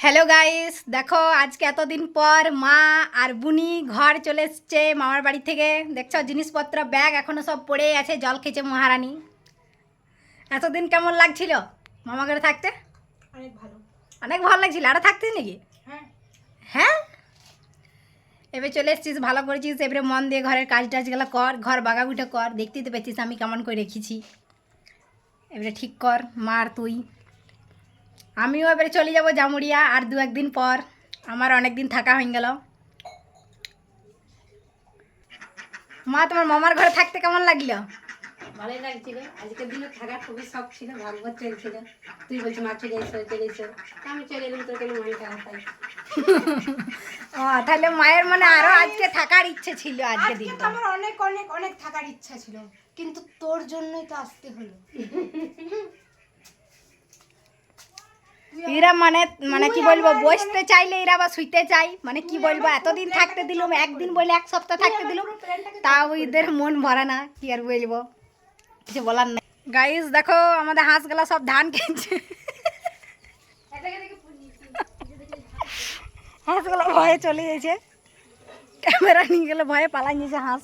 Hello guys, দেখো আজকে এতদিন পর মা আর বুনি ঘর চলে এসছে মামার বাড়ি থেকে। দেখছো জিনিসপত্র ব্যাগ এখনো সব পড়ে আছে, জল খেয়েছে মহারানী। এতদিন কেমন লাগছিল মামা ঘরে থাকতে? অনেক ভালো। অনেক ভালো লাগছিল। আরও থাকতিস নাকি? হ্যাঁ। হ্যাঁ, এবার চলে এসছিস, ভালো করেছিস। এবারে মন দিয়ে ঘরের কাজ টাজগুলো কর, ঘর বাগাগুটো কর। দেখতেই তো পেয়েছিস আমি কেমন করে রেখেছি। এবারে ঠিক কর মা আর তুই। আমিও এবারে চলে যাব জামুরিয়া আর দু একদিন পর। আমার অনেক দিন থাকা হয়ে গেল। মা, তোমার মামার ঘরে থাকতে কেমন লাগলো? ভালোই লাগছিল। আজকের দিনে থাকার খুবই শখ ছিল, ভাগ্য চলছিল। তুই বলছি মা চলে এসো চলে এসো, আমি চলে এলাম। তোর কেন মনে খারাপ হয়? ও, তাহলে মায়ের মনে আরো আজকে থাকার ইচ্ছে ছিল। আজকে আজকে তো দিনটা আমার অনেক অনেক অনেক থাকার ইচ্ছা ছিল, কিন্তু তোর জন্যই তো আসতে হলো। এরা মানে মানে কি বলবো, বসতে চাইলে এরা বা শুইতে চাই। মানে কি বলবো, এতদিন থাকতে দিলুম, একদিন বলে এক সপ্তাহ থাকতে দিলুম, তাও এদের মন ভরে না। কি আর বলবো, কিছু বলার নেই। গাইস দেখো, আমাদের হাঁসগুলা সব ধান খেয়েছে। হাঁসগুলো ভয়ে চলে গেছে, ক্যামেরা নিয়ে গেলে ভয়ে পালাই নিয়েছে হাঁস।